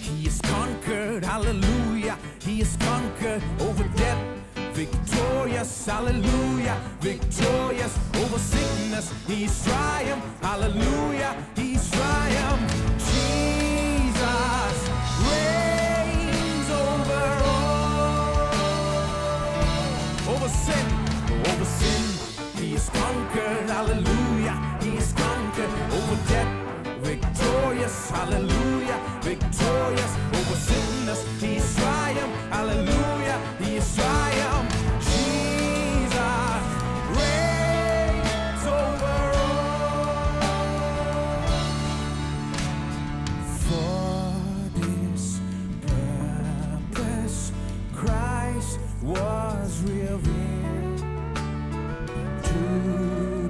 He is conquered, hallelujah. He is conquered over death. Victorious, hallelujah. Victorious over sickness. He's triumphed, hallelujah. He's triumphed. Jesus reigns over all. Over sin, over sin. He is conquered, hallelujah. He is conquered over death. Victorious, hallelujah. Victorious over sickness. He's triumphed, hallelujah. He is triumphed. Jesus reigns over all. For this purpose Christ was revealed to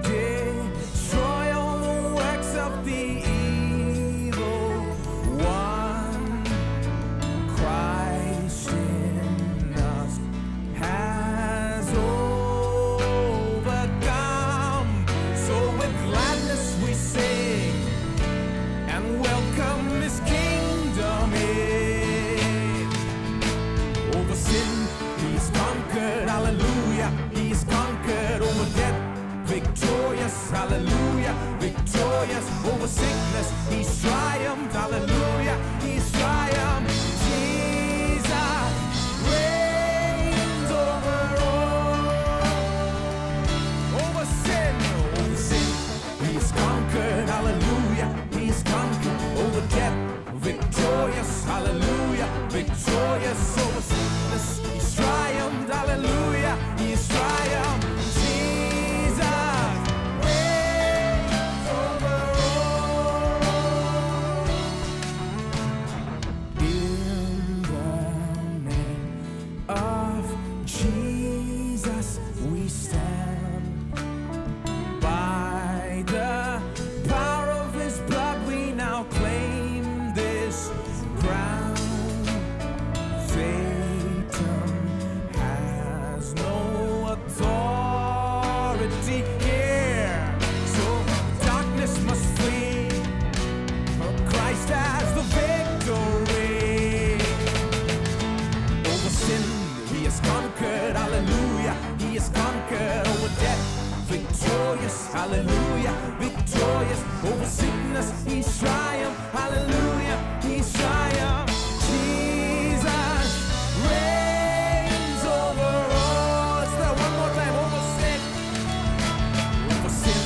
destroy all the works of the evil one. Christ in us has overcome. So with gladness we sing and welcome His kingdom in. Over sin, He's conquered, hallelujah. He's conquered over death. Victorious, hallelujah. Victorious over sickness. He's triumphed, hallelujah. He's triumphed. Jesus reigns over all. Over sin, over sin. He's conquered, hallelujah. He's conquered over death. Victorious, hallelujah. Victorious over sickness. He's triumphed, hallelujah. He's triumphed. Jesus reigns over all. In the name of Jesus we stand. By the power of His blood we now claim this ground. Satan has no authority here, so darkness must flee, for Christ has the victory. Over sin, He has conquered, hallelujah. He has conquered over death. Victorious, hallelujah. Victorious over sickness. He's triumphed, hallelujah. He's triumphed. Jesus reigns over all. Let's do that one more time. Over sin. Over sin,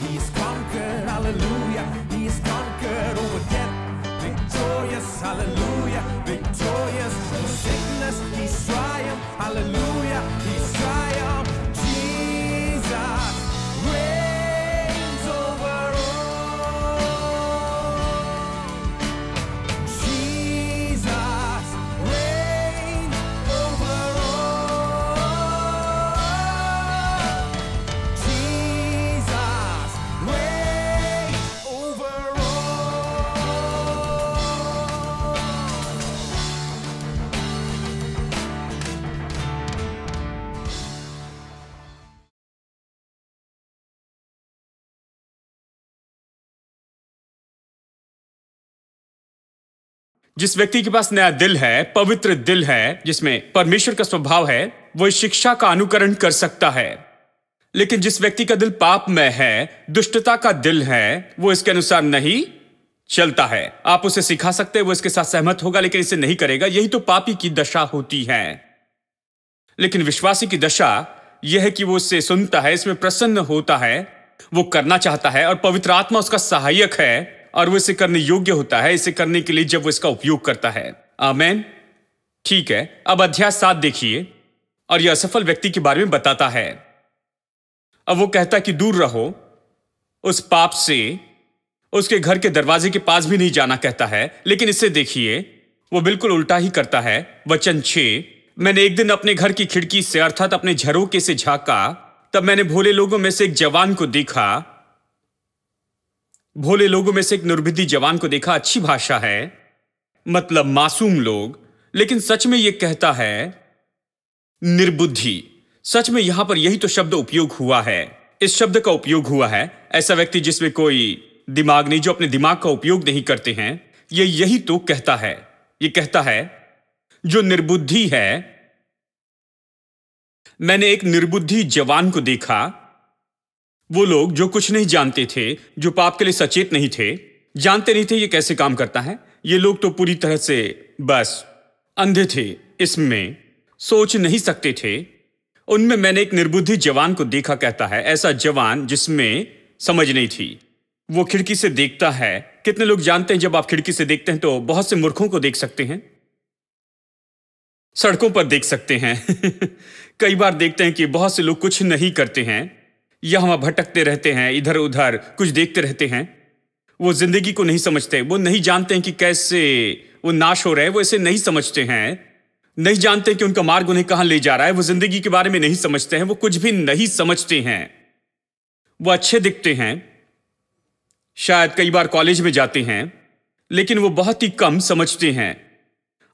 He's conquered, hallelujah. He's conquered over death. Victorious, hallelujah. Victorious over sickness. He's triumphed, hallelujah. He's triumphed. Jesus reigns over all. Jesus reigns over all. Jesus reigns over जिस व्यक्ति के पास नया दिल है, पवित्र दिल है, जिसमें परमेश्वर का स्वभाव है, वो इस शिक्षा का अनुकरण कर सकता है। लेकिन जिस व्यक्ति का दिल पापमय है, दुष्टता का दिल है, वो इसके अनुसार नहीं चलता है। आप उसे सिखा सकते हैं, वो इसके साथ सहमत होगा, लेकिन इसे नहीं करेगा। यही तो पापी की दशा होती है। लेकिन विश्वासी की दशा यह है कि वो इससे सुनता है, इसमें प्रसन्न होता है, वो करना चाहता है, और पवित्र आत्मा उसका सहायक है, और वो इसे करने योग्य होता है इसे करने के लिए जब वो इसका उपयोग करता है। आमेन। ठीक है, अब अध्याय 7 देखिए, और यह असफल व्यक्ति के बारे में बताता है। अब वो कहता है कि दूर रहो उस पाप से, उसके घर के दरवाजे के पास भी नहीं जाना कहता है। लेकिन इसे देखिए, वो बिल्कुल उल्टा ही करता है। वचन 6, मैंने एक दिन अपने घर की खिड़की से अर्थात अपने झरोके से झांका, तब मैंने भोले लोगों में से एक जवान को देखा। भोले लोगों में से एक निर्बुद्धि जवान को देखा। अच्छी भाषा है, मतलब मासूम लोग। लेकिन सच में यह कहता है निर्बुद्धि। सच में यहां पर यही तो शब्द उपयोग हुआ है। इस शब्द का उपयोग हुआ है ऐसा व्यक्ति जिसमें कोई दिमाग नहीं, जो अपने दिमाग का उपयोग नहीं करते हैं। ये यही तो कहता है। ये कहता है जो निर्बुद्धि है। मैंने एक निर्बुद्धि जवान को देखा। वो लोग जो कुछ नहीं जानते थे, जो पाप के लिए सचेत नहीं थे, जानते नहीं थे ये कैसे काम करता है। ये लोग तो पूरी तरह से बस अंधे थे, इसमें सोच नहीं सकते थे। उनमें मैंने एक निर्बुद्धि जवान को देखा, कहता है, ऐसा जवान जिसमें समझ नहीं थी। वो खिड़की से देखता है। कितने लोग जानते हैं जब आप खिड़की से देखते हैं तो बहुत से मूर्खों को देख सकते हैं, सड़कों पर देख सकते हैं। कई बार देखते हैं कि बहुत से लोग कुछ नहीं करते हैं, यहां भटकते रहते हैं, इधर उधर कुछ देखते रहते हैं। वो जिंदगी को नहीं समझते, वो नहीं जानते हैं कि कैसे वो नाश हो रहे हैं, वो इसे नहीं समझते हैं, नहीं जानते कि उनका मार्ग उन्हें कहां ले जा रहा है। वो जिंदगी के बारे में नहीं समझते हैं, वो कुछ भी नहीं समझते हैं। वो अच्छे दिखते हैं, शायद कई बार कॉलेज में जाते हैं, लेकिन वो बहुत ही कम समझते हैं।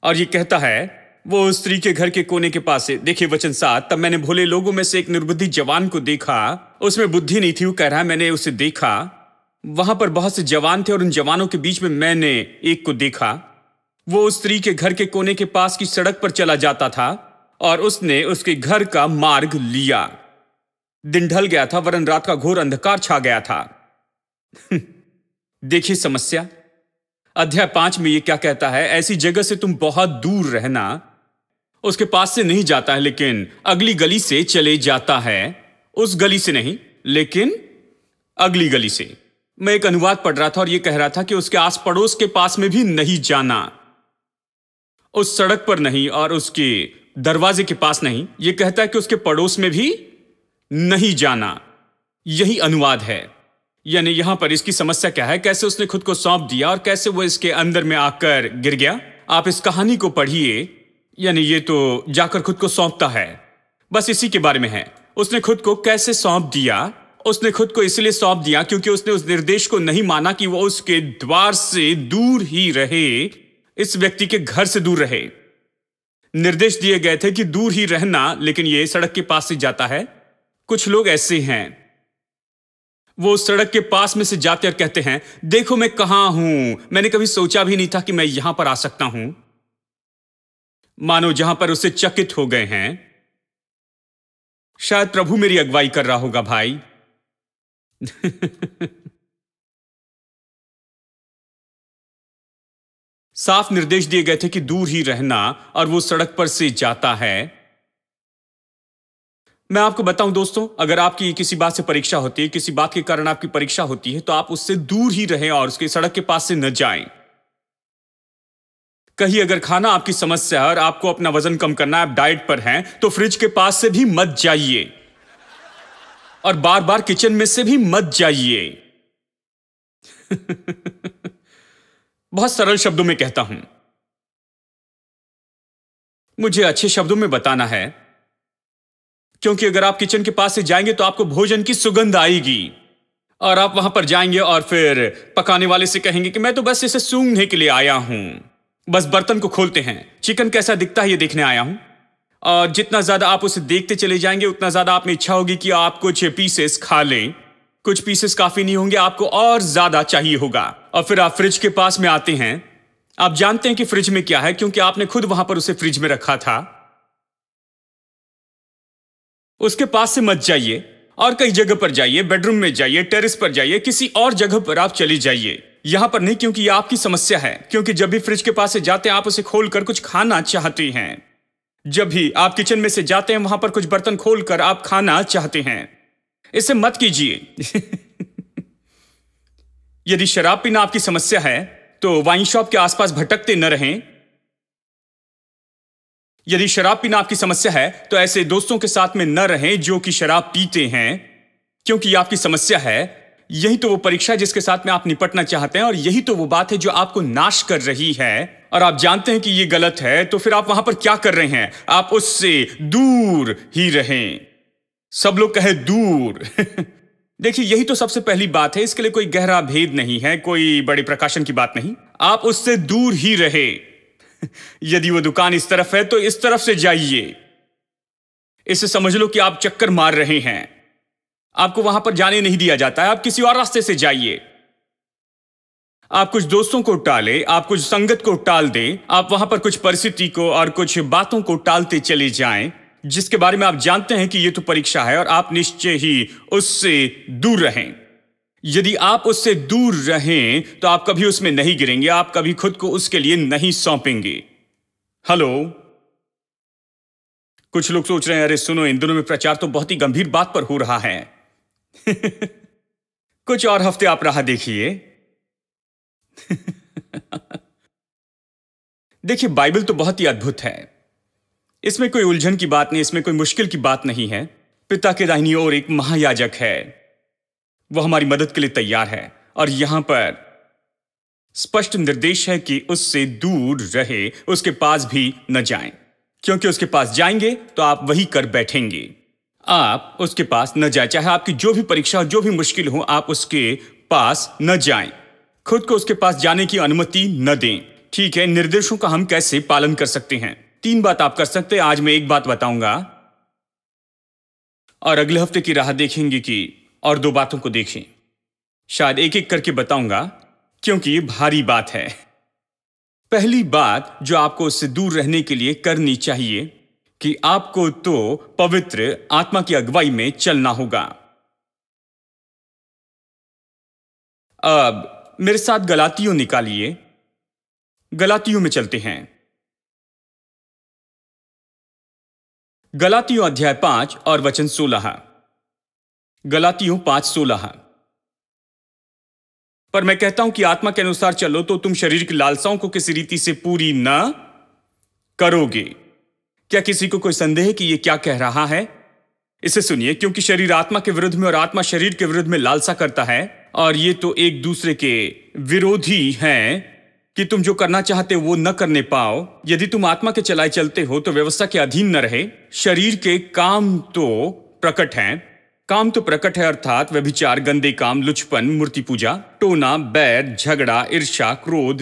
और ये कहता है वो स्त्री के घर के कोने के पास है। देखिए वचन 7, तब मैंने भोले लोगों में से एक निर्बुद्धि जवान को देखा। उसमें बुद्धि नहीं थी। वो कह रहा है मैंने उसे देखा। वहां पर बहुत से जवान थे और उन जवानों के बीच में मैंने एक को देखा। वो उस स्त्री के घर के कोने के पास की सड़क पर चला जाता था और उसने उसके घर का मार्ग लिया। दिन ढल गया था, वरन रात का घोर अंधकार छा गया था। देखिए समस्या। अध्याय 5 में ये क्या कहता है, ऐसी जगह से तुम बहुत दूर रहना। उसके पास से नहीं जाता है, लेकिन अगली गली से चले जाता है। उस गली से नहीं, लेकिन अगली गली से। मैं एक अनुवाद पढ़ रहा था और यह कह रहा था कि उसके आस पड़ोस के पास में भी नहीं जाना, उस सड़क पर नहीं और उसके दरवाजे के पास नहीं। यह कहता है कि उसके पड़ोस में भी नहीं जाना। यही अनुवाद है। यानी यहां पर इसकी समस्या क्या है, कैसे उसने खुद को सौंप दिया और कैसे वो इसके अंदर में आकर गिर गया। आप इस कहानी को पढ़िए। यानी ये तो जाकर खुद को सौंपता है, बस इसी के बारे में है। उसने खुद को कैसे सौंप दिया। उसने खुद को इसलिए सौंप दिया क्योंकि उसने उस निर्देश को नहीं माना कि वो उसके द्वार से दूर ही रहे, इस व्यक्ति के घर से दूर रहे। निर्देश दिए गए थे कि दूर ही रहना, लेकिन ये सड़क के पास से जाता है। कुछ लोग ऐसे हैं, वो सड़क के पास में से जाते और कहते हैं देखो मैं कहां हूं, मैंने कभी सोचा भी नहीं था कि मैं यहां पर आ सकता हूं। मानो जहां पर उसे चकित हो गए हैं। शायद प्रभु मेरी अगुवाई कर रहा होगा भाई। साफ निर्देश दिए गए थे कि दूर ही रहना और वो सड़क पर से जाता है। मैं आपको बताऊं दोस्तों, अगर आपकी किसी बात से परीक्षा होती है, किसी बात के कारण आपकी परीक्षा होती है, तो आप उससे दूर ही रहें और उसके सड़क के पास से न जाएं। कहीं अगर खाना आपकी समस्या है और आपको अपना वजन कम करना है, आप डाइट पर हैं, तो फ्रिज के पास से भी मत जाइए और बार बार किचन में से भी मत जाइए। बहुत सरल शब्दों में कहता हूं, मुझे अच्छे शब्दों में बताना है, क्योंकि अगर आप किचन के पास से जाएंगे तो आपको भोजन की सुगंध आएगी और आप वहां पर जाएंगे और फिर पकाने वाले से कहेंगे कि मैं तो बस इसे सूंघने के लिए आया हूं। बस बर्तन को खोलते हैं, चिकन कैसा दिखता है ये देखने आया हूं। और जितना ज्यादा आप उसे देखते चले जाएंगे, उतना ज्यादा आप में इच्छा होगी कि आप कुछ पीसेस खा लें। कुछ पीसेस काफी नहीं होंगे, आपको और ज्यादा चाहिए होगा। और फिर आप फ्रिज के पास में आते हैं। आप जानते हैं कि फ्रिज में क्या है, क्योंकि आपने खुद वहां पर उसे फ्रिज में रखा था। उसके पास से मत जाइए और कई जगह पर जाइए, बेडरूम में जाइए, टेरेस पर जाइए, किसी और जगह पर आप चले जाइए, यहां पर नहीं, क्योंकि यह आपकी समस्या है। क्योंकि जब भी फ्रिज के पास से जाते हैं आप उसे खोलकर कुछ खाना चाहते हैं। जब भी आप किचन में से जाते हैं वहां पर कुछ बर्तन खोलकर आप खाना चाहते हैं। इसे मत कीजिए। यदि शराब पीना आपकी समस्या है तो वाइन शॉप के आसपास भटकते न रहें। यदि शराब पीना आपकी समस्या है तो ऐसे दोस्तों के साथ में न रहें जो कि शराब पीते हैं, क्योंकि यह आपकी समस्या है। यही तो वो परीक्षा है जिसके साथ में आप निपटना चाहते हैं और यही तो वो बात है जो आपको नाश कर रही है। और आप जानते हैं कि ये गलत है, तो फिर आप वहां पर क्या कर रहे हैं? आप उससे दूर ही रहें। सब लोग कहे दूर। देखिए यही तो सबसे पहली बात है, इसके लिए कोई गहरा भेद नहीं है, कोई बड़े प्रकाशन की बात नहीं। आप उससे दूर ही रहे। यदि वो दुकान इस तरफ है तो इस तरफ से जाइए। इसे समझ लो कि आप चक्कर मार रहे हैं, आपको वहां पर जाने नहीं दिया जाता है, आप किसी और रास्ते से जाइए। आप कुछ दोस्तों को टालें, आप कुछ संगत को टाल दें, आप वहां पर कुछ परिस्थिति को और कुछ बातों को टालते चले जाएं, जिसके बारे में आप जानते हैं कि ये तो परीक्षा है और आप निश्चय ही उससे दूर रहें। यदि आप उससे दूर रहें तो आप कभी उसमें नहीं गिरेंगे, आप कभी खुद को उसके लिए नहीं सौंपेंगे। हेलो, कुछ लोग सोच रहे हैं, अरे सुनो, इन दिनों में प्रचार तो बहुत ही गंभीर बात पर हो रहा है। कुछ और हफ्ते आप राह देखिए। देखिए, बाइबल तो बहुत ही अद्भुत है। इसमें कोई उलझन की बात नहीं, इसमें कोई मुश्किल की बात नहीं है। पिता के दाहिनी ओर एक महायाजक है, वो हमारी मदद के लिए तैयार है, और यहां पर स्पष्ट निर्देश है कि उससे दूर रहे, उसके पास भी न जाएं, क्योंकि उसके पास जाएंगे तो आप वही कर बैठेंगे। आप उसके पास न जाएं, चाहे आपकी जो भी परीक्षा हो, जो भी मुश्किल हो, आप उसके पास न जाएं। खुद को उसके पास जाने की अनुमति न दें। ठीक है, निर्देशों का हम कैसे पालन कर सकते हैं? 3 बात आप कर सकते हैं। आज मैं एक बात बताऊंगा और अगले हफ्ते की राह देखेंगे कि और 2 बातों को देखें। शायद एक एक करके बताऊंगा, क्योंकि ये भारी बात है। पहली बात जो आपको उससे दूर रहने के लिए करनी चाहिए कि आपको तो पवित्र आत्मा की अगुवाई में चलना होगा। अब मेरे साथ गलातियों निकालिए। गलातियों में चलते हैं। गलातियों अध्याय 5 और वचन 16। गलातियों 5:16। पर मैं कहता हूं कि आत्मा के अनुसार चलो तो तुम शरीर की लालसाओं को किसी रीति से पूरी न करोगे। क्या किसी को कोई संदेह है कि यह क्या कह रहा है? इसे सुनिए, क्योंकि शरीर आत्मा के विरुद्ध में और आत्मा शरीर के विरुद्ध में लालसा करता है, और ये तो एक दूसरे के विरोधी हैं कि तुम जो करना चाहते हो वो न करने पाओ। यदि तुम आत्मा के चलाए चलते हो तो व्यवस्था के अधीन न रहे। शरीर के काम तो प्रकट हैं। काम तो प्रकट है, अर्थात व्यभिचार, गंदे काम, लुचपन, मूर्ति पूजा, टोना, बैर, झगड़ा, ईर्ष्या, क्रोध,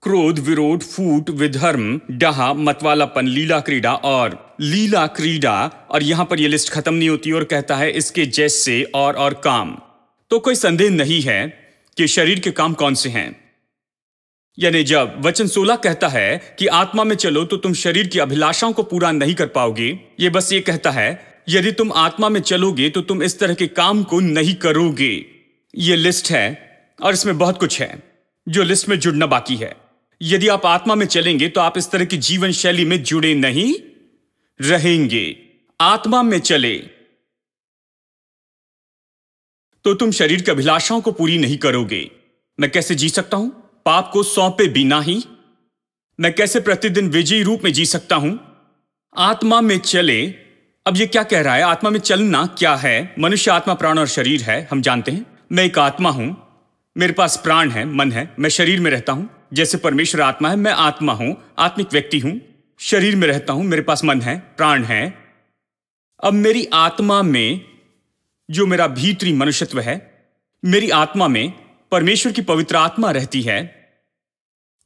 विरोध, फूट, विधर्म, डाहा, मतवालापन, लीला क्रीड़ा। और यहां पर यह लिस्ट खत्म नहीं होती और कहता है इसके जैसे और काम। तो कोई संदेह नहीं है कि शरीर के काम कौन से हैं। यानी जब वचन 16 कहता है कि आत्मा में चलो तो तुम शरीर की अभिलाषाओं को पूरा नहीं कर पाओगे, ये बस ये कहता है यदि तुम आत्मा में चलोगे तो तुम इस तरह के काम को नहीं करोगे। ये लिस्ट है और इसमें बहुत कुछ है जो लिस्ट में जुड़ना बाकी है। यदि आप आत्मा में चलेंगे तो आप इस तरह की जीवन शैली में जुड़े नहीं रहेंगे। आत्मा में चले तो तुम शरीर की अभिलाषाओं को पूरी नहीं करोगे। मैं कैसे जी सकता हूं पाप को सौंपे बिना ही? मैं कैसे प्रतिदिन विजयी रूप में जी सकता हूं? आत्मा में चले। अब ये क्या कह रहा है? आत्मा में चलना क्या है? मनुष्य आत्मा, प्राण और शरीर है, हम जानते हैं। मैं एक आत्मा हूं, मेरे पास प्राण है, मन है, मैं शरीर में रहता हूं। जैसे परमेश्वर आत्मा है, मैं आत्मा हूं, आत्मिक व्यक्ति हूं, शरीर में रहता हूं, मेरे पास मन है, प्राण है। अब मेरी आत्मा में जो मेरा भीतरी मनुष्यत्व है, मेरी आत्मा में परमेश्वर की पवित्र आत्मा रहती है,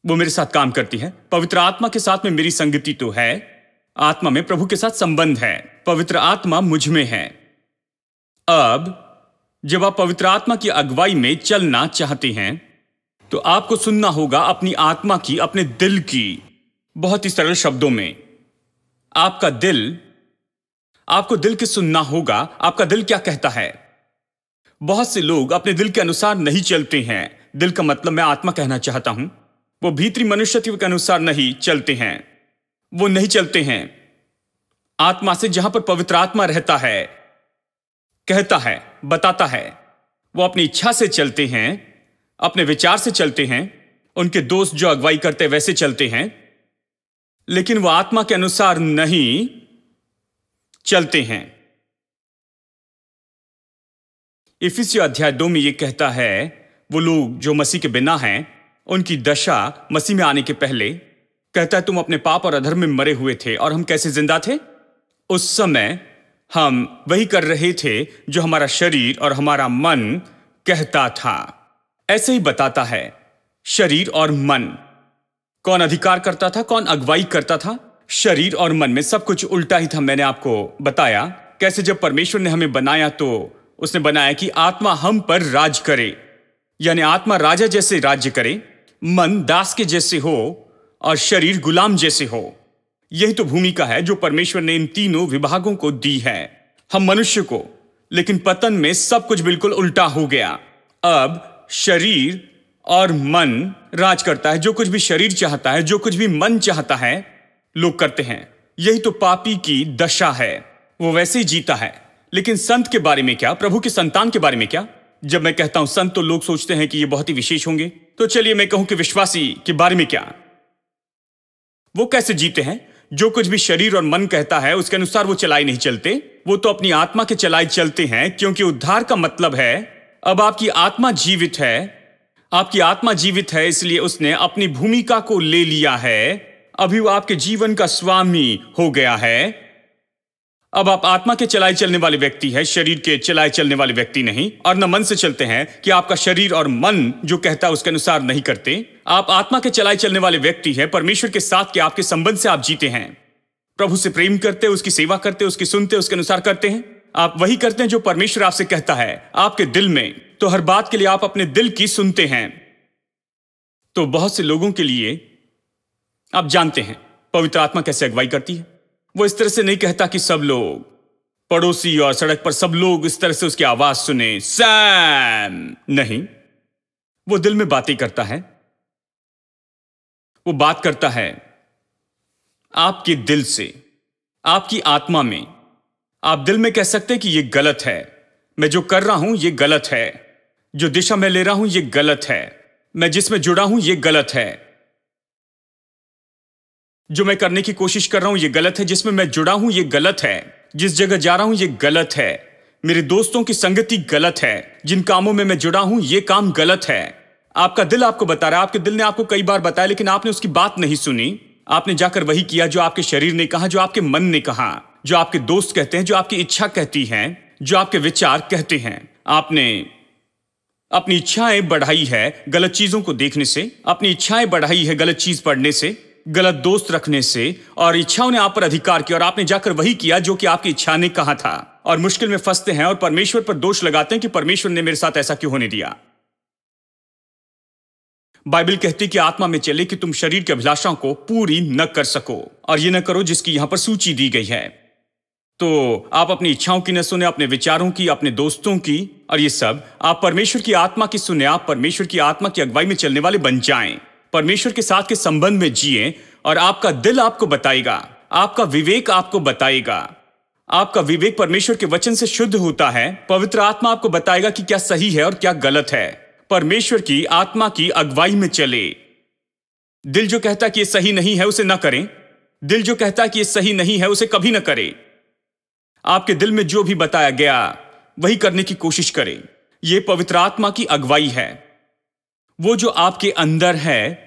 वो मेरे साथ काम करती है। पवित्र आत्मा के साथ में मेरी संगति तो है, आत्मा में प्रभु के साथ संबंध है, पवित्र आत्मा मुझ में है। अब जब आप पवित्र आत्मा की अगुवाई में चलना चाहते हैं तो आपको सुनना होगा अपनी आत्मा की, अपने दिल की। बहुत ही सरल शब्दों में, आपका दिल, आपको दिल की सुनना होगा। आपका दिल क्या कहता है? बहुत से लोग अपने दिल के अनुसार नहीं चलते हैं। दिल का मतलब मैं आत्मा कहना चाहता हूं। वो भीतरी मनुष्यत्व के अनुसार नहीं चलते हैं। वो नहीं चलते हैं आत्मा से, जहां पर पवित्र आत्मा रहता है, कहता है, बताता है। वो अपनी इच्छा से चलते हैं, अपने विचार से चलते हैं, उनके दोस्त जो अगुवाई करते वैसे चलते हैं, लेकिन वो आत्मा के अनुसार नहीं चलते हैं। इफिसियों अध्याय 2 में यह कहता है वो लोग जो मसीह के बिना हैं, उनकी दशा मसीह में आने के पहले, कहता है तुम अपने पाप और अधर्म में मरे हुए थे। और हम कैसे जिंदा थे? उस समय हम वही कर रहे थे जो हमारा शरीर और हमारा मन कहता था। ऐसे ही बताता है, शरीर और मन। कौन अधिकार करता था, कौन अगुवाई करता था? शरीर और मन में सब कुछ उल्टा ही था। मैंने आपको बताया कैसे जब परमेश्वर ने हमें बनाया तो उसने बनाया कि आत्मा हम पर राज करे। यानी आत्मा राजा जैसे राज्य करे, मन दास के जैसे हो और शरीर गुलाम जैसे हो। यही तो भूमिका है जो परमेश्वर ने इन तीनों विभागों को दी है हम मनुष्य को। लेकिन पतन में सब कुछ बिल्कुल उल्टा हो गया। अब शरीर और मन राज करता है। जो कुछ भी शरीर चाहता है, जो कुछ भी मन चाहता है, लोग करते हैं। यही तो पापी की दशा है। वो वैसे ही जीता है। लेकिन संत के बारे में क्या? प्रभु के संतान के बारे में क्या? जब मैं कहता हूं संत तो लोग सोचते हैं कि ये बहुत ही विशेष होंगे। तो चलिए मैं कहूं कि विश्वासी के बारे में क्या? वो कैसे जीते हैं? जो कुछ भी शरीर और मन कहता है उसके अनुसार वो चलाए नहीं चलते। वो तो अपनी आत्मा के चलाए चलते हैं, क्योंकि उद्धार का मतलब है अब आपकी आत्मा जीवित है। आपकी आत्मा जीवित है, इसलिए उसने अपनी भूमिका को ले लिया है। अभी वो आपके जीवन का स्वामी हो गया है। अब आप आत्मा के चलाए चलने वाले व्यक्ति है, शरीर के चलाए चलने वाले व्यक्ति नहीं। और न मन से चलते हैं कि आपका शरीर और मन जो कहता है उसके अनुसार नहीं करते। आप आत्मा के चलाए चलने वाले व्यक्ति है। परमेश्वर के साथ के आपके संबंध से आप जीते हैं। प्रभु से प्रेम करते, उसकी सेवा करते, उसकी सुनते, उसके अनुसार करते हैं। आप वही करते हैं जो परमेश्वर आपसे कहता है आपके दिल में। तो हर बात के लिए आप अपने दिल की सुनते हैं। तो बहुत से लोगों के लिए आप जानते हैं पवित्र आत्मा कैसे अगुवाई करती है। वो इस तरह से नहीं कहता कि सब लोग, पड़ोसी और सड़क पर सब लोग इस तरह से उसकी आवाज सुने, सैम। नहीं, वो दिल में बातें करता है। वो बात करता है आपके दिल से, आपकी आत्मा में। आप दिल में कह सकते हैं कि ये गलत है, मैं जो कर रहा हूं ये गलत है, जो दिशा मैं ले रहा हूं ये गलत है, मैं जिसमें जुड़ा हूं ये गलत है, जो मैं करने की कोशिश कर रहा हूं ये गलत है, जिसमें मैं जुड़ा हूं ये गलत है, जिस जगह जा रहा हूं ये गलत है, मेरे दोस्तों की संगति गलत है, जिन कामों में मैं जुड़ा हूं ये काम गलत है। आपका दिल आपको बता रहा है। आपके दिल ने आपको कई बार बताया, लेकिन आपने उसकी बात नहीं सुनी। आपने जाकर वही किया जो आपके शरीर ने कहा, जो आपके मन ने कहा, जो आपके दोस्त कहते हैं, जो आपकी इच्छा कहती है, जो आपके विचार कहते हैं। आपने अपनी इच्छाएं बढ़ाई है गलत चीजों को देखने से, अपनी इच्छाएं बढ़ाई है गलत चीज पढ़ने से, गलत दोस्त रखने से, और इच्छाओं ने आप पर अधिकार किया और आपने जाकर वही किया जो कि आपकी इच्छा ने कहा था। और मुश्किल में फंसते हैं और परमेश्वर पर दोष लगाते हैं कि परमेश्वर ने मेरे साथ ऐसा क्यों होने दिया। बाइबल कहती कि आत्मा में चले कि तुम शरीर की अभिलाषाओं को पूरी न कर सको, और ये न करो जिसकी यहां पर सूची दी गई है। तो आप अपनी इच्छाओं की न सुने, अपने विचारों की, अपने दोस्तों की, और ये सब आप परमेश्वर की आत्मा की सुने। आप परमेश्वर की आत्मा की अगुवाई में चलने वाले बन जाएं। परमेश्वर के साथ के संबंध में जिए, और आपका दिल आपको बताएगा, आपका विवेक आपको बताएगा। आपका विवेक परमेश्वर के वचन से शुद्ध होता है। पवित्र आत्मा आपको बताएगा कि क्या सही है और क्या गलत है। परमेश्वर की आत्मा की अगुवाई में चले। दिल जो कहता कि ये सही नहीं है उसे ना करें। दिल जो कहता कि ये सही नहीं है उसे कभी ना करें। आपके दिल में जो भी बताया गया वही करने की कोशिश करें। यह पवित्र आत्मा की अगुवाई है। वो जो आपके अंदर है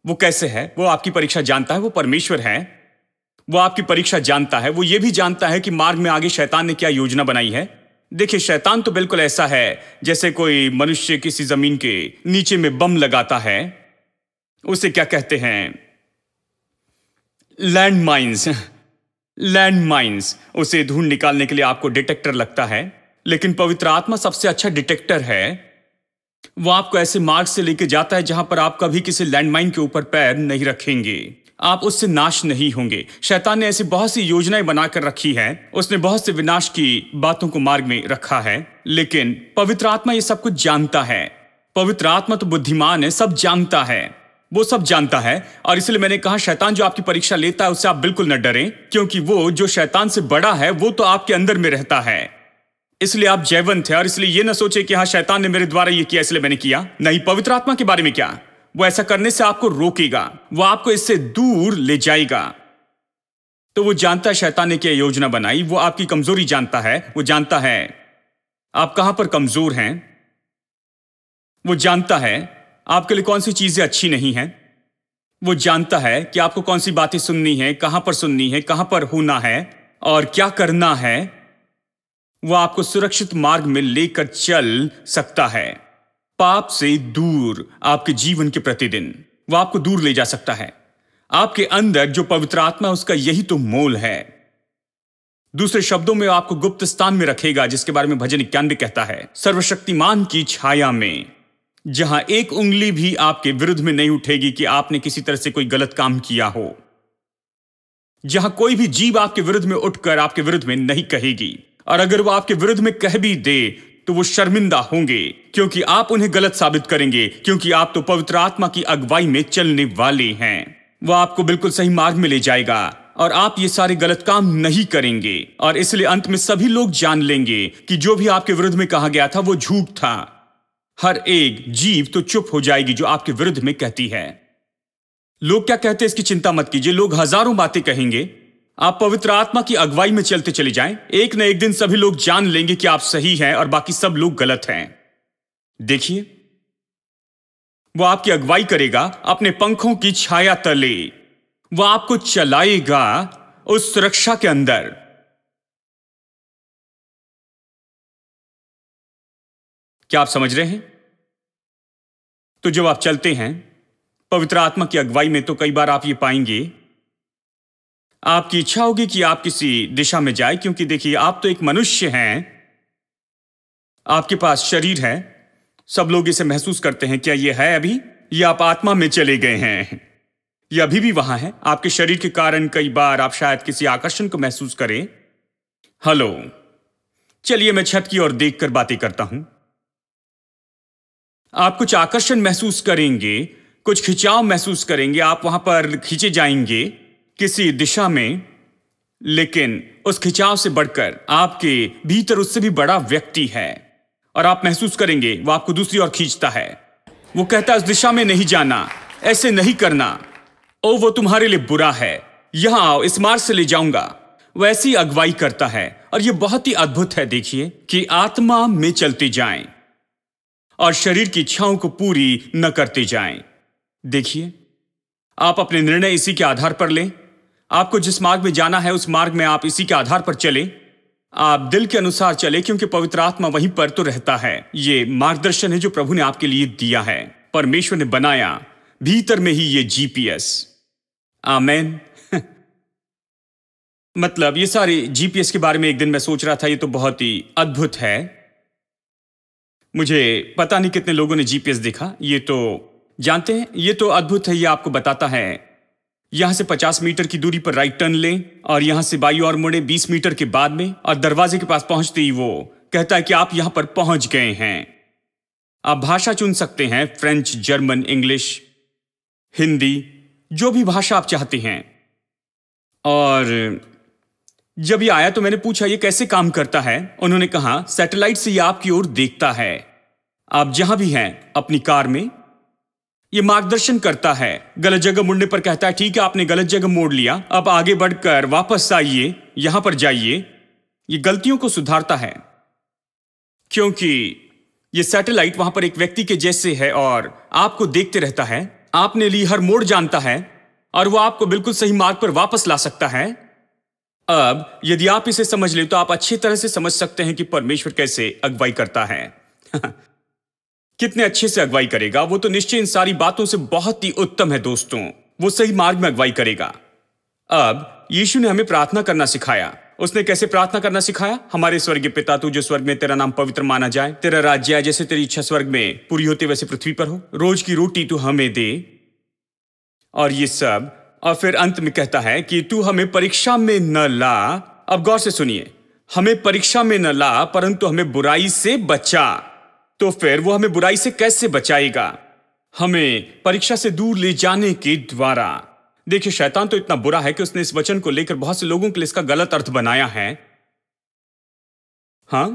वो कैसे है, वो आपकी परीक्षा जानता है। वो परमेश्वर है, वो आपकी परीक्षा जानता है। वो ये भी जानता है कि मार्ग में आगे शैतान ने क्या योजना बनाई है। देखिए, शैतान तो बिल्कुल ऐसा है जैसे कोई मनुष्य किसी जमीन के नीचे में बम लगाता है। उसे क्या कहते हैं, लैंड माइंस। लैंड माइंस, उसे ढूंढ निकालने के लिए आपको डिटेक्टर लगता है। लेकिन पवित्र आत्मा सबसे अच्छा डिटेक्टर है। वो आपको ऐसे मार्ग से लेकर जाता है जहां पर आप कभी किसी लैंडमाइन के ऊपर पैर नहीं रखेंगे। आप उससे नाश नहीं होंगे। शैतान ने ऐसी बहुत सी योजनाएं बनाकर रखी है। उसने बहुत से विनाश की बातों को मार्ग में रखा है। लेकिन पवित्र आत्मा ये सब कुछ जानता है। पवित्र आत्मा तो बुद्धिमान है, सब जानता है। वो सब जानता है। और इसलिए मैंने कहा, शैतान जो आपकी परीक्षा लेता है उससे आप बिल्कुल न डरें, क्योंकि वो जो शैतान से बड़ा है वो तो आपके अंदर में रहता है। इसलिए आप जयवंत है। और इसलिए ये ना सोचे कि हाँ, शैतान ने मेरे द्वारा ये किया इसलिए मैंने किया। नहीं, पवित्र आत्मा के बारे में क्या, वो ऐसा करने से आपको रोकेगा, वो आपको इससे दूर ले जाएगा। तो वो जानता है शैतान ने क्या योजना बनाई। वो आपकी कमजोरी जानता है। वो जानता है आप कहां पर कमजोर हैं। वो जानता है आपके लिए कौन सी चीजें अच्छी नहीं हैं। वो जानता है कि आपको कौन सी बातें सुननी है, कहां पर सुननी है, कहां पर होना है और क्या करना है। वो आपको सुरक्षित मार्ग में लेकर चल सकता है। पाप से दूर आपके जीवन के प्रतिदिन वो आपको दूर ले जा सकता है। आपके अंदर जो पवित्र आत्मा है उसका यही तो मोल है। दूसरे शब्दों में वो आपको गुप्त स्थान में रखेगा, जिसके बारे में भजन 91 कहता है, सर्वशक्तिमान की छाया में। जहां एक उंगली भी आपके विरुद्ध में नहीं उठेगी कि आपने किसी तरह से कोई गलत काम किया हो, जहां कोई भी जीभ आपके विरुद्ध में उठकर आपके विरुद्ध में नहीं कहेगी, और अगर वो आपके विरुद्ध में कह भी दे तो वो शर्मिंदा होंगे, क्योंकि आप उन्हें गलत साबित करेंगे, क्योंकि आप तो पवित्र आत्मा की अगुवाई में चलने वाले हैं। वो आपको बिल्कुल सही मार्ग में ले जाएगा और आप ये सारे गलत काम नहीं करेंगे, और इसलिए अंत में सभी लोग जान लेंगे कि जो भी आपके विरुद्ध में कहा गया था वो झूठ था। हर एक जीव तो चुप हो जाएगी जो आपके विरुद्ध में कहती है। लोग क्या कहते हैं इसकी चिंता मत कीजिए, लोग हजारों बातें कहेंगे। आप पवित्र आत्मा की अगुवाई में चलते चले जाएं, एक न एक दिन सभी लोग जान लेंगे कि आप सही हैं और बाकी सब लोग गलत हैं। देखिए, वो आपकी अगुवाई करेगा अपने पंखों की छाया तले, वो आपको चलाएगा उस सुरक्षा के अंदर। क्या आप समझ रहे हैं? तो जब आप चलते हैं पवित्र आत्मा की अगुवाई में, तो कई बार आप ये पाएंगे, आपकी इच्छा होगी कि आप किसी दिशा में जाए, क्योंकि देखिए, आप तो एक मनुष्य हैं, आपके पास शरीर है, सब लोग इसे महसूस करते हैं। क्या ये है अभी, या आप आत्मा में चले गए हैं? ये अभी भी वहां है। आपके शरीर के कारण कई बार आप शायद किसी आकर्षण को महसूस करें। हेलो, चलिए मैं छत की ओर देखकर बातें करता हूं। आप कुछ आकर्षण महसूस करेंगे, कुछ खिंचाव महसूस करेंगे, आप वहां पर खींचे जाएंगे किसी दिशा में, लेकिन उस खिंचाव से बढ़कर आपके भीतर उससे भी बड़ा व्यक्ति है, और आप महसूस करेंगे वो आपको दूसरी ओर खींचता है। वो कहता है उस दिशा में नहीं जाना, ऐसे नहीं करना, ओ वो तुम्हारे लिए बुरा है, यहां आओ, इस मार्ग से ले जाऊंगा। वैसी अगुवाई करता है, और यह बहुत ही अद्भुत है। देखिए कि आत्मा में चलते जाएं और शरीर की इच्छाओं को पूरी न करते जाएं। देखिए, आप अपने निर्णय इसी के आधार पर लें। आपको जिस मार्ग में जाना है उस मार्ग में आप इसी के आधार पर चलें। आप दिल के अनुसार चले, क्योंकि पवित्र आत्मा वहीं पर तो रहता है। ये मार्गदर्शन है जो प्रभु ने आपके लिए दिया है, परमेश्वर ने बनाया भीतर में ही ये जीपीएस। आमेन। मतलब ये सारे जीपीएस के बारे में एक दिन मैं सोच रहा था, ये तो बहुत ही अद्भुत है। मुझे पता नहीं कितने लोगों ने जीपीएस देखा, ये तो जानते हैं, ये तो अद्भुत है। ये आपको बताता है यहां से 50 मीटर की दूरी पर राइट टर्न लें, और यहां से बाईं ओर मुड़े 20 मीटर के बाद में, और दरवाजे के पास पहुंचते ही वो कहता है कि आप यहां पर पहुंच गए हैं। आप भाषा चुन सकते हैं, फ्रेंच, जर्मन, इंग्लिश, हिंदी, जो भी भाषा आप चाहते हैं। और जब ये आया तो मैंने पूछा ये कैसे काम करता है। उन्होंने कहा सैटेलाइट से ये आपकी ओर देखता है, आप जहां भी हैं अपनी कार में, ये मार्गदर्शन करता है। गलत जगह मुड़ने पर कहता है ठीक है आपने गलत जगह मोड़ लिया, अब आगे बढ़कर वापस आइए, यहां पर जाइए। ये गलतियों को सुधारता है, क्योंकि ये सैटेलाइट वहां पर एक व्यक्ति के जैसे है और आपको देखते रहता है। आपने ली हर मोड़ जानता है, और वो आपको बिल्कुल सही मार्ग पर वापस ला सकता है। अब यदि आप इसे समझ ले तो आप अच्छी तरह से समझ सकते हैं कि परमेश्वर कैसे अगुवाई करता है। कितने अच्छे से अगुवाई करेगा। वो तो निश्चय इन सारी बातों से बहुत ही उत्तम है दोस्तों। वो सही मार्ग में अगुवाई करेगा। अब यीशु ने हमें प्रार्थना करना सिखाया। उसने कैसे प्रार्थना करना सिखाया? हमारे स्वर्गीय पिता, तू जो स्वर्ग में, तेरा नाम पवित्र माना जाए, तेरा राज्य आए, जैसे तेरी इच्छा स्वर्ग में पूरी होती वैसे पृथ्वी पर हो। रोज की रोटी तू हमें दे, और ये सब। और फिर अंत में कहता है कि तू हमें परीक्षा में न ला। अब गौर से सुनिए, हमें परीक्षा में न ला, परंतु हमें बुराई से बचा। तो फिर वो हमें बुराई से कैसे बचाएगा? हमें परीक्षा से दूर ले जाने के द्वारा। देखिए, शैतान तो इतना बुरा है कि उसने इस वचन को लेकर बहुत से लोगों के लिए इसका गलत अर्थ बनाया है। हां,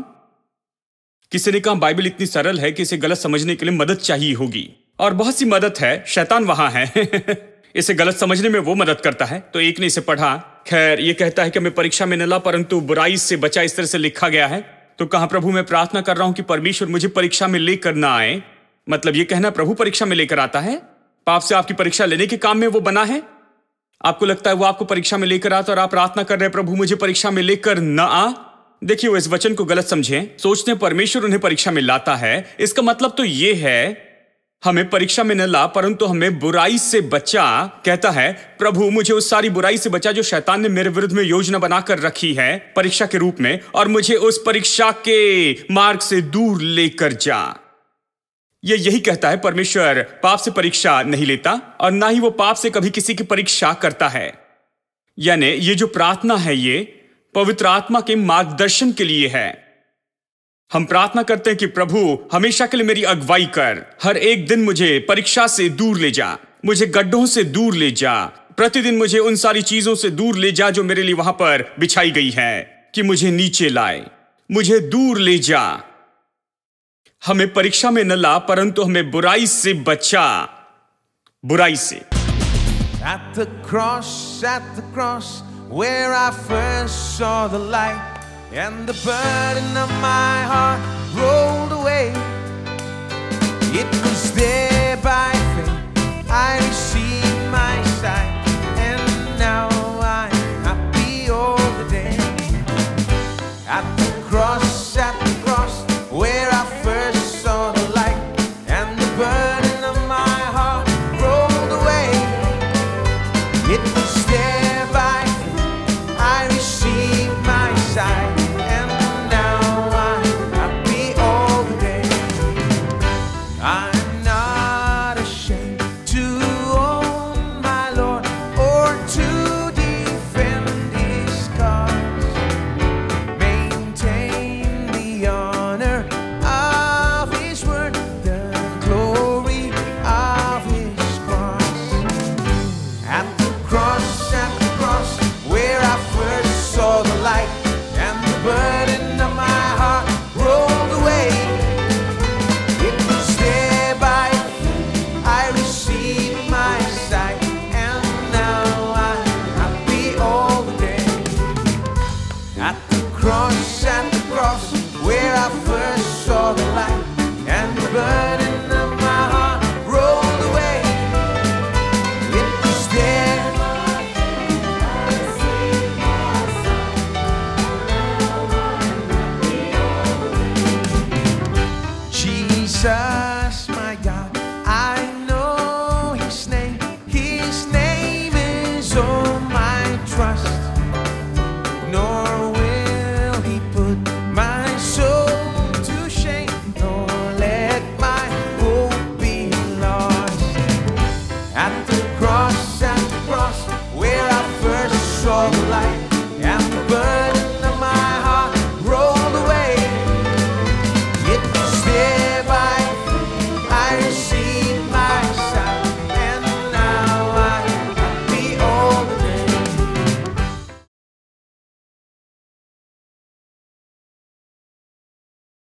किसी ने कहा बाइबल इतनी सरल है कि इसे गलत समझने के लिए मदद चाहिए होगी, और बहुत सी मदद है, शैतान वहां है। इसे गलत समझने में वो मदद करता है। तो एक ने इसे पढ़ा, खैर ये कहता है कि हमें परीक्षा में न ला परंतु बुराई से बचा, इस तरह से लिखा गया है। तो कहा प्रभु मैं प्रार्थना कर रहा हूं कि परमेश्वर मुझे परीक्षा में लेकर ना आए। मतलब ये कहना प्रभु परीक्षा में लेकर आता है, पाप से आपकी परीक्षा लेने के काम में वो बना है। आपको लगता है वो आपको परीक्षा में लेकर आता और आप प्रार्थना कर रहे हैं प्रभु मुझे परीक्षा में लेकर न आ। देखिए, वो इस वचन को गलत समझे, सोचते हैं परमेश्वर उन्हें परीक्षा में लाता है। इसका मतलब तो ये है हमें परीक्षा में न ला परंतु हमें बुराई से बचा। कहता है प्रभु मुझे उस सारी बुराई से बचा जो शैतान ने मेरे विरुद्ध में योजना बनाकर रखी है परीक्षा के रूप में, और मुझे उस परीक्षा के मार्ग से दूर लेकर जा। ये यही कहता है परमेश्वर पाप से परीक्षा नहीं लेता और ना ही वो पाप से कभी किसी की परीक्षा करता है। यानी ये जो प्रार्थना है ये पवित्र आत्मा के मार्गदर्शन के लिए है। हम प्रार्थना करते हैं कि प्रभु हमेशा के लिए मेरी अगुवाई कर, हर एक दिन मुझे परीक्षा से दूर ले जा, मुझे गड्ढों से दूर ले जा, प्रतिदिन मुझे उन सारी चीजों से दूर ले जा जो मेरे लिए वहां पर बिछाई गई है, कि मुझे नीचे लाए, मुझे दूर ले जा। हमें परीक्षा में न ला परंतु हमें बुराई से बचा, बुराई से। At the cross, where I first saw the light, and the burden of my heart rolled away. It was there by faith I received